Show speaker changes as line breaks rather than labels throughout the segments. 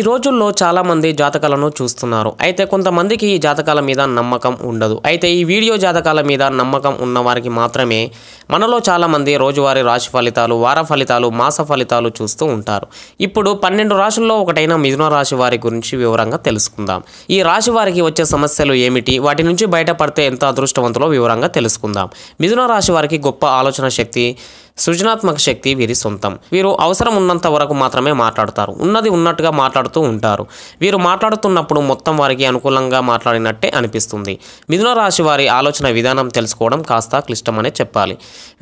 రోజుల్లో చాలామంది జాతకాలను చూస్తున్నారు. అయితే కొంతమందికి ఈ జాతకాల మీద నమ్మకం ఉండదు. అయితే ఈ వీడియో జాతకాల మీద నమ్మకం ఉన్న వారికి మాత్రమే మనలో చాలామంది రోజువారీ రాశి ఫలితాలు, వార ఫలితాలు, మాస ఫలితాలు చూస్తూ ఉంటారు. ఇప్పుడు 12 రాశుల్లో ఒకటైన మిథున రాశి వారి గురించి వివరంగా తెలుసుకుందాం. ఈ రాశి వారికి వచ్చే సమస్యలు ఏమిటి, వాటి నుంచి బయటపడితే ఎంత అదృష్టవంతులో వివరంగా తెలుసుకుందాం. మిథున రాశి వారికి గొప్ప ఆలోచన శక్తి, సృజనాత్మక శక్తి వీరి సొంతం. వీరు అవసరం ఉన్నంత వరకు మాత్రమే మాట్లాడతారు. ఉన్నది ఉన్నట్టుగా మాట్లాడుతూ ఉంటారు. వీరు మాట్లాడుతున్నప్పుడు మొత్తం వారికి అనుకూలంగా మాట్లాడినట్టే అనిపిస్తుంది. మిథున రాశి వారి ఆలోచన విధానం తెలుసుకోవడం కాస్త క్లిష్టమనే చెప్పాలి.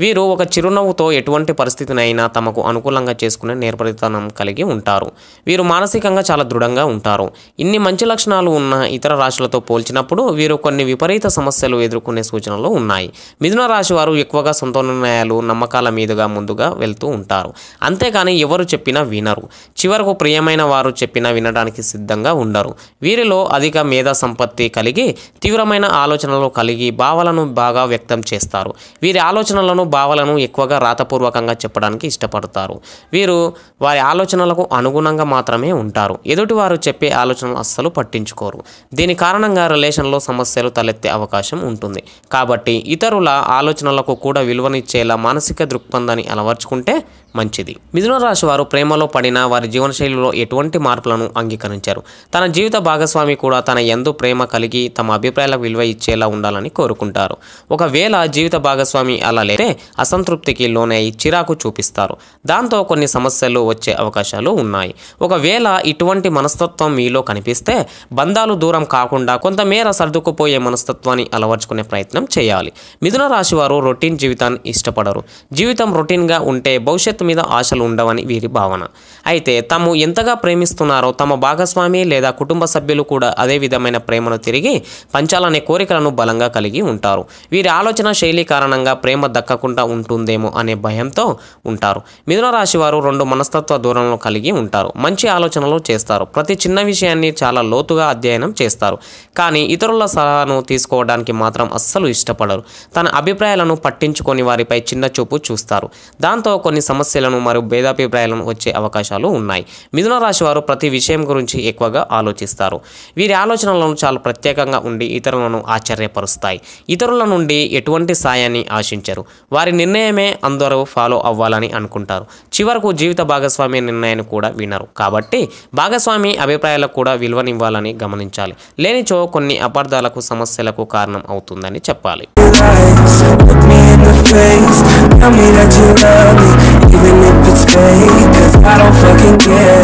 వీరు ఒక చిరునవ్వుతో ఎటువంటి పరిస్థితినైనా తమకు అనుకూలంగా చేసుకునే నేర్పరితనం కలిగి ఉంటారు. వీరు మానసికంగా చాలా దృఢంగా ఉంటారు. ఇన్ని మంచి లక్షణాలు ఉన్న ఇతర రాశులతో పోల్చినప్పుడు వీరు కొన్ని విపరీత సమస్యలు ఎదుర్కొనే సూచనలు ఉన్నాయి. మిథున రాశి వారు ఎక్కువగా సొంత నిర్ణయాలు, నమ్మకాల మీదుగా ముందుగా వెళ్తూ ఉంటారు. అంతేకాని ఎవరు చెప్పినా వినరు. చివరకు ప్రియమైన వారు చెప్పినా వినడానికి సిద్ధంగా ఉండరు. వీరిలో అధిక మేధా సంపత్తి కలిగి తీవ్రమైన ఆలోచనలు కలిగి భావాలను బాగా వ్యక్తం చేస్తారు. వీరి ఆలోచనలను, భావాలను ఎక్కువగా రాతపూర్వకంగా చెప్పడానికి ఇష్టపడతారు. వీరు వారి ఆలోచనలకు అనుగుణంగా మాత్రమే ఉంటారు. ఎదుటివారు చెప్పే ఆలోచనలు అస్సలు పట్టించుకోరు. దీని కారణంగా రిలేషన్లో సమస్యలు తలెత్తే అవకాశం ఉంటుంది. కాబట్టి ఇతరుల ఆలోచనలకు కూడా విలువనిచ్చేలా మానసిక దృక్పథాన్ని అలవర్చుకుంటే మంచిది. మిథున రాశి వారు ప్రేమలో పడినా వారి జీవనశైలిలో ఎటువంటి మార్పులను అంగీకరించారు. తన జీవిత భాగస్వామి కూడా తన యందు ప్రేమ కలిగి తమ అభిప్రాయాలకు విలువ ఇచ్చేలా ఉండాలని కోరుకుంటారు. ఒకవేళ జీవిత భాగస్వామి అలా లేతే అసంతృప్తికి లోనై చిరాకు చూపిస్తారు. దాంతో కొన్ని సమస్యలు వచ్చే అవకాశాలు ఉన్నాయి. ఒకవేళ ఇటువంటి మనస్తత్వం మీలో కనిపిస్తే బంధాలు దూరం కాకుండా కొంతమేర సర్దుకుపోయే మనస్తత్వాన్ని అలవర్చుకునే ప్రయత్నం చేయాలి. మిథున రాశి వారు రొటీన్ జీవితాన్ని ఇష్టపడరు. జీవితం రొటీన్గా ఉంటే భవిష్యత్తు మీద ఆశలు ఉండవని వీరి భావన. అయితే తాము ఎంతగా ప్రేమిస్తున్నారో తమ భాగస్వామి లేదా కుటుంబ సభ్యులు కూడా అదే విధమైన ప్రేమను తిరిగి పంచాలనే కోరికలను బలంగా కలిగి ఉంటారు. వీరి ఆలోచన శైలి కారణంగా ప్రేమ దక్కకుండా ఉంటుందేమో అనే భయంతో ఉంటారు. మిథున రాశి వారు 2 మనస్తత్వ ధోరణులు కలిగి ఉంటారు. మంచి ఆలోచనలు చేస్తారు. ప్రతి చిన్న విషయాన్ని చాలా లోతుగా అధ్యయనం చేస్తారు. కానీ ఇతరుల సలహాను తీసుకోవడానికి మాత్రం అస్సలు ఇష్టపడరు. తన అభిప్రాయాలను పట్టించుకొని వారిపై చిన్న చూపు చూస్తారు. దాంతో కొన్ని సమస్యలను మరియు భేదాభిప్రాయాలను వచ్చే అవకాశాలు ఉన్నాయి. మిథున రాశి వారు ప్రతి విషయం గురించి ఎక్కువగా ఆలోచిస్తారు. వీరి ఆలోచనలను చాలా ప్రత్యేకంగా ఉండి ఇతరులను ఆశ్చర్యపరుస్తాయి. ఇతరుల నుండి ఎటువంటి సాయాన్ని ఆశించరు. వారి నిర్ణయమే అందరూ ఫాలో అవ్వాలని అనుకుంటారు. చివరకు జీవిత భాగస్వామి నిర్ణయాన్ని కూడా వినరు. కాబట్టి భాగస్వామి అభిప్రాయాలకు కూడా విలువనివ్వాలని గమనించాలి. లేనిచో కొన్ని అపార్థాలకు, సమస్యలకు కారణం అవుతుందని చెప్పాలి.
Tell me that you love me, even if it's fake, 'cause I don't fucking care.